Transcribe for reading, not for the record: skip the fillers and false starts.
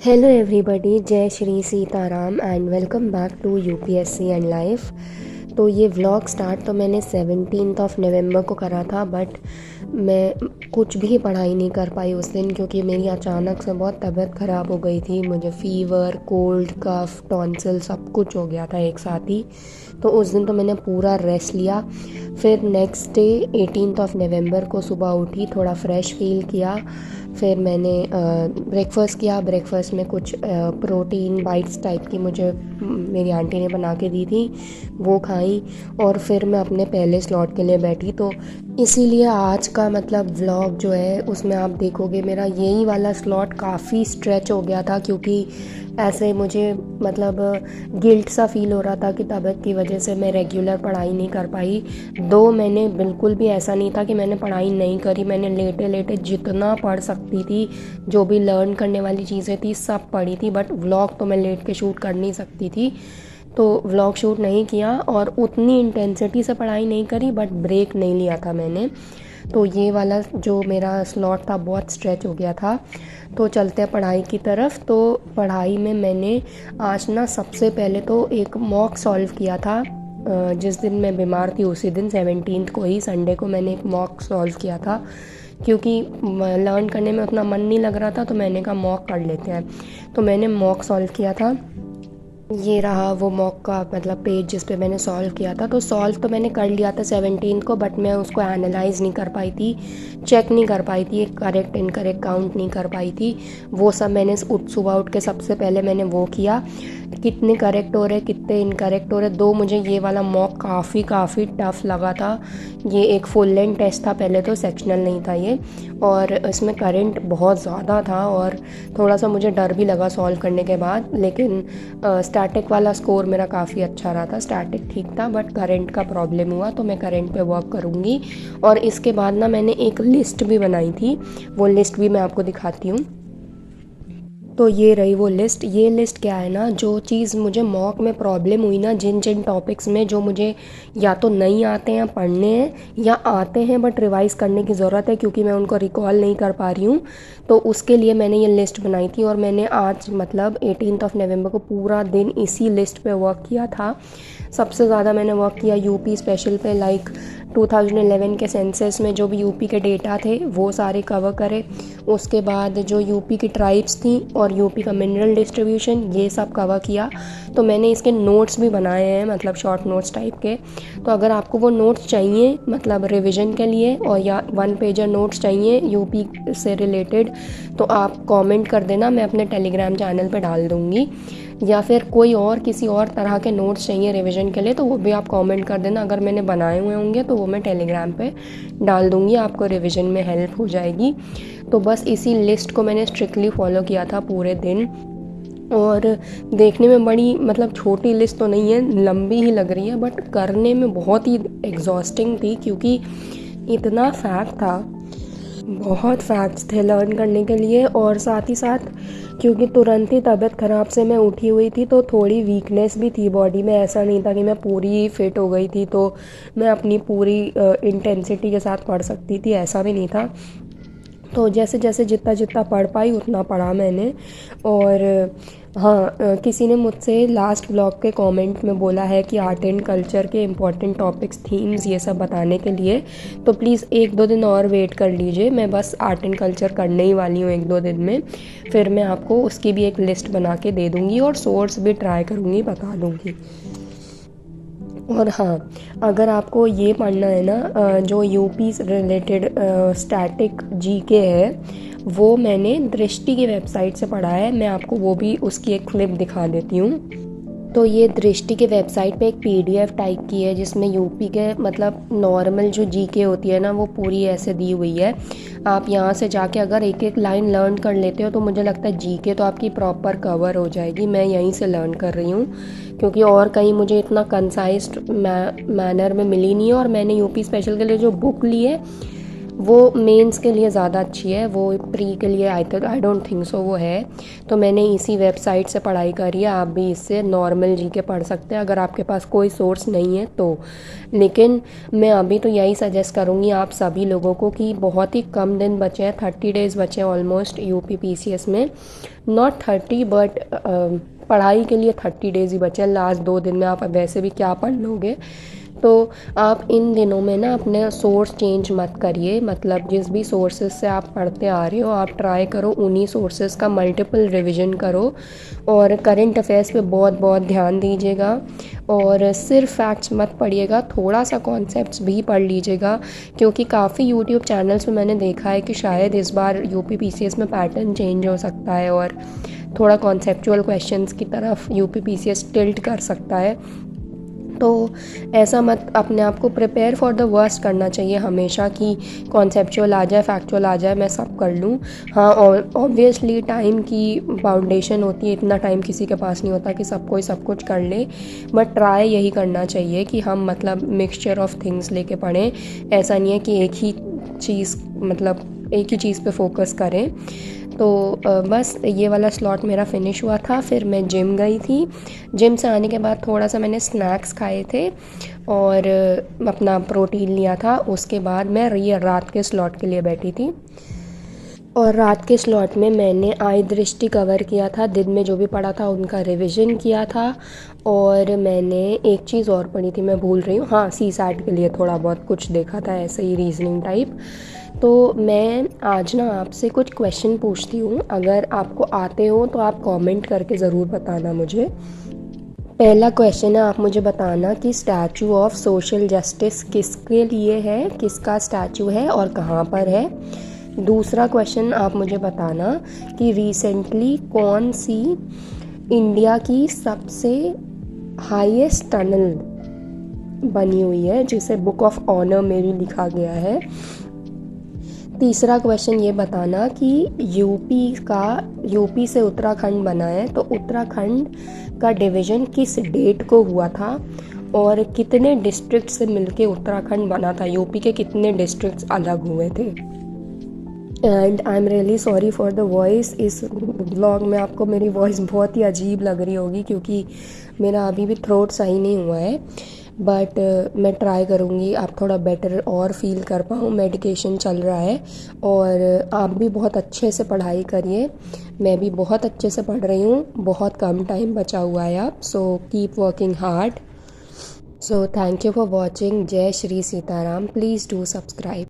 Hello everybody, जय Shri Sitaram and welcome back to UPSC and life. तो ये व्लॉग स्टार्ट तो मैंने 17 नवंबर को करा था, बट मैं कुछ भी पढ़ाई नहीं कर पाई उस दिन क्योंकि मेरी अचानक से बहुत तबीयत ख़राब हो गई थी। मुझे फ़ीवर, कोल्ड, कफ, टॉन्सिल सब कुछ हो गया था एक साथ ही। तो उस दिन तो मैंने पूरा रेस्ट लिया। फिर नेक्स्ट डे 18 नवंबर को सुबह उठी, थोड़ा फ्रेश फील किया। फिर मैंने ब्रेकफ़ास्ट किया। ब्रेकफ़ास्ट में कुछ प्रोटीन बाइट्स टाइप की मुझे मेरी आंटी ने बना के दी थी, वो खाई। और फिर मैं अपने पहले स्लॉट के लिए बैठी। तो इसीलिए आज का मतलब व्लॉग जो है उसमें आप देखोगे मेरा यही वाला स्लॉट काफ़ी स्ट्रेच हो गया था, क्योंकि ऐसे मुझे मतलब गिल्ट सा फील हो रहा था कि तबीयत की वजह से मैं रेगुलर पढ़ाई नहीं कर पाई। दो मैंने बिल्कुल भी ऐसा नहीं था कि मैंने पढ़ाई नहीं करी, मैंने लेटे लेटे जितना पढ़ सकती थी, जो भी लर्न करने वाली चीज़ें थी सब पढ़ी थी। बट व्लॉग तो मैं लेट के शूट कर नहीं सकती थी, तो व्लॉग शूट नहीं किया और उतनी इंटेंसिटी से पढ़ाई नहीं करी, बट ब्रेक नहीं लिया था मैंने। तो ये वाला जो मेरा स्लॉट था बहुत स्ट्रेच हो गया था। तो चलते हैं पढ़ाई की तरफ। तो पढ़ाई में मैंने आज ना सबसे पहले तो एक मॉक सॉल्व किया था। जिस दिन मैं बीमार थी उसी दिन 17 को ही, संडे को मैंने एक मॉक सॉल्व किया था, क्योंकि लर्न करने में उतना मन नहीं लग रहा था। तो मैंने कहा मॉक कर लेते हैं, तो मैंने मॉक सॉल्व किया था। ये रहा वो मॉक का मतलब पेज जिस पे मैंने सॉल्व किया था। तो सॉल्व तो मैंने कर लिया था 17 को, बट मैं उसको एनालाइज़ नहीं कर पाई थी, चेक नहीं कर पाई थी, करेक्ट इनकरेक्ट काउंट नहीं कर पाई थी। वो सब मैंने सुबह उठ के सबसे पहले मैंने वो किया, कितने करेक्ट हो रहे कितने इनकरेक्ट हो रहे। दो मुझे ये वाला मॉक काफ़ी टफ़ लगा था। ये एक फुल लेंथ टेस्ट था, पहले तो सेक्शनल नहीं था ये, और इसमें करंट बहुत ज़्यादा था और थोड़ा सा मुझे डर भी लगा सॉल्व करने के बाद। लेकिन स्टैटिक वाला स्कोर मेरा काफ़ी अच्छा रहा था, स्टैटिक ठीक था, बट करंट का प्रॉब्लम हुआ। तो मैं करंट पे वर्क करूँगी। और इसके बाद ना मैंने एक लिस्ट भी बनाई थी, वो लिस्ट भी मैं आपको दिखाती हूँ। तो ये रही वो लिस्ट। ये लिस्ट क्या है ना, जो चीज़ मुझे मॉक में प्रॉब्लम हुई ना, जिन जिन टॉपिक्स में जो मुझे या तो नहीं आते हैं पढ़ने हैं, या आते हैं बट रिवाइज़ करने की ज़रूरत है क्योंकि मैं उनको रिकॉल नहीं कर पा रही हूँ, तो उसके लिए मैंने ये लिस्ट बनाई थी। और मैंने आज मतलब 18 नवंबर को पूरा दिन इसी लिस्ट पे वर्क किया था। सबसे ज़्यादा मैंने वर्क किया यूपी स्पेशल पे, लाइक 2011 के सेंसस में जो भी यूपी के डेटा थे वो सारे कवर करे। उसके बाद जो यूपी की ट्राइब्स थी और यूपी का मिनरल डिस्ट्रीब्यूशन, ये सब कवर किया। तो मैंने इसके नोट्स भी बनाए हैं, मतलब शॉर्ट नोट्स टाइप के। तो अगर आपको वो नोट्स चाहिए मतलब रिवीजन के लिए, और या 1 पेजर नोट्स चाहिए यूपी से रिलेटेड, तो आप कमेंट कर देना, मैं अपने टेलीग्राम चैनल पे डाल दूँगी। या फिर कोई और किसी और तरह के नोट्स चाहिए रिवीजन के लिए, तो वो भी आप कमेंट कर देना। अगर मैंने बनाए हुए होंगे तो वो मैं टेलीग्राम पे डाल दूँगी, आपको रिवीजन में हेल्प हो जाएगी। तो बस इसी लिस्ट को मैंने स्ट्रिक्टली फॉलो किया था पूरे दिन। और देखने में बड़ी मतलब छोटी लिस्ट तो नहीं है, लंबी ही लग रही है, बट करने में बहुत ही एग्जॉस्टिंग थी क्योंकि इतना फैक्ट था, बहुत फैक्ट्स थे लर्न करने के लिए। और साथ ही साथ क्योंकि तुरंत ही तबीयत ख़राब से मैं उठी हुई थी, तो थोड़ी वीकनेस भी थी बॉडी में। ऐसा नहीं था कि मैं पूरी फिट हो गई थी तो मैं अपनी पूरी इंटेंसिटी के साथ पढ़ सकती थी, ऐसा भी नहीं था। तो जैसे जैसे जितना जितना पढ़ पाई उतना पढ़ा मैंने। और हाँ, किसी ने मुझसे लास्ट ब्लॉग के कमेंट में बोला है कि आर्ट एंड कल्चर के इम्पोर्टेंट टॉपिक्स, थीम्स, ये सब बताने के लिए। तो प्लीज़ 1-2 दिन और वेट कर लीजिए, मैं बस आर्ट एंड कल्चर करने ही वाली हूँ 1-2 दिन में। फिर मैं आपको उसकी भी एक लिस्ट बना के दे दूँगी और सोर्स भी ट्राई करूँगी, बता दूँगी। और हाँ, अगर आपको ये पढ़ना है ना जो यूपी से रिलेटेड स्टैटिक जीके है, वो मैंने दृष्टि की वेबसाइट से पढ़ा है। मैं आपको वो भी उसकी एक क्लिप दिखा देती हूँ। तो ये दृष्टि के वेबसाइट पे एक पीडीएफ टाइप की है जिसमें यूपी के मतलब नॉर्मल जो जीके होती है ना, वो पूरी ऐसे दी हुई है। आप यहाँ से जाके अगर एक एक लाइन लर्न कर लेते हो तो मुझे लगता है जीके तो आपकी प्रॉपर कवर हो जाएगी। मैं यहीं से लर्न कर रही हूँ क्योंकि और कहीं मुझे इतना कंसाइज्ड मैनर में मिली नहीं है। और मैंने यूपी स्पेशल के लिए जो बुक ली है वो मेंस के लिए ज़्यादा अच्छी है, वो प्री के लिए आई डोंट थिंक सो वो है। तो मैंने इसी वेबसाइट से पढ़ाई करी है, आप भी इससे नॉर्मल जीके पढ़ सकते हैं अगर आपके पास कोई सोर्स नहीं है तो। लेकिन मैं अभी तो यही सजेस्ट करूँगी आप सभी लोगों को कि बहुत ही कम दिन बचे हैं, 30 डेज़ बचे हैं ऑलमोस्ट यूपी पीसीएस में। नॉट 30 बट पढ़ाई के लिए 30 डेज़ ही बचे हैं। लास्ट 2 दिन में आप वैसे भी क्या पढ़ लोगे, तो आप इन दिनों में ना अपने सोर्स चेंज मत करिए। मतलब जिस भी सोर्सेज से आप पढ़ते आ रहे हो आप ट्राई करो उन्हीं सोर्सेज का मल्टीपल रिवीजन करो, और करंट अफेयर्स पे बहुत बहुत ध्यान दीजिएगा। और सिर्फ फैक्ट्स मत पढ़िएगा, थोड़ा सा कॉन्सेप्ट्स भी पढ़ लीजिएगा, क्योंकि काफ़ी यूट्यूब चैनल्स पे मैंने देखा है कि शायद इस बार यूपी पीसीएस में पैटर्न चेंज हो सकता है और थोड़ा कॉन्सेप्चुअल क्वेश्चंस की तरफ यूपी पीसीएस टिल्ट कर सकता है। तो ऐसा मत अपने आप को प्रिपेयर फॉर द वर्स्ट करना चाहिए हमेशा कि कॉन्सेप्चुअल आ जाए, फैक्चुअल आ जाए, मैं सब कर लूँ। हाँ, और ऑब्वियसली टाइम की बाउंडेशन होती है, इतना टाइम किसी के पास नहीं होता कि सब कोई सब कुछ कर ले, बट ट्राई यही करना चाहिए कि हम मतलब मिक्सचर ऑफ थिंग्स लेके पढ़ें। ऐसा नहीं है कि एक ही चीज़ पे फोकस करें। तो बस ये वाला स्लॉट मेरा फ़िनिश हुआ था, फिर मैं जिम गई थी। जिम से आने के बाद थोड़ा सा मैंने स्नैक्स खाए थे और अपना प्रोटीन लिया था। उसके बाद मैं ये रात के स्लॉट के लिए बैठी थी, और रात के स्लॉट में मैंने आई दृष्टि कवर किया था। दिन में जो भी पढ़ा था उनका रिवीजन किया था, और मैंने एक चीज़ और पढ़ी थी, मैं भूल रही हूँ, हाँ, सी सैट के लिए थोड़ा बहुत कुछ देखा था, ऐसे ही रीजनिंग टाइप। तो मैं आज ना आपसे कुछ क्वेश्चन पूछती हूँ, अगर आपको आते हो तो आप कमेंट करके ज़रूर बताना मुझे। पहला क्वेश्चन है, आप मुझे बताना कि स्टैचू ऑफ सोशल जस्टिस किसके लिए है, किसका स्टैचू है और कहाँ पर है। दूसरा क्वेश्चन आप मुझे बताना कि रिसेंटली कौन सी इंडिया की सबसे हाईएस्ट टनल बनी हुई है जिसे बुक ऑफ ऑनर में भी लिखा गया है। तीसरा क्वेश्चन ये बताना कि यूपी से उत्तराखंड बना है, तो उत्तराखंड का डिवीज़न किस डेट को हुआ था और कितने डिस्ट्रिक्ट से मिलके उत्तराखंड बना था, यूपी के कितने डिस्ट्रिक्ट्स अलग हुए थे। And I am really sorry for the voice, इस व्लॉग में आपको मेरी वॉइस बहुत ही अजीब लग रही होगी क्योंकि मेरा अभी भी थ्रोट सही नहीं हुआ है, बट मैं ट्राई करूँगी आप थोड़ा बेटर और फील कर पाऊँ। मेडिकेशन चल रहा है, और आप भी बहुत अच्छे से पढ़ाई करिए, मैं भी बहुत अच्छे से पढ़ रही हूँ, बहुत कम टाइम बचा हुआ है आप, so keep working hard. So thank you for watching. जय Shri Sitaram. Please do subscribe.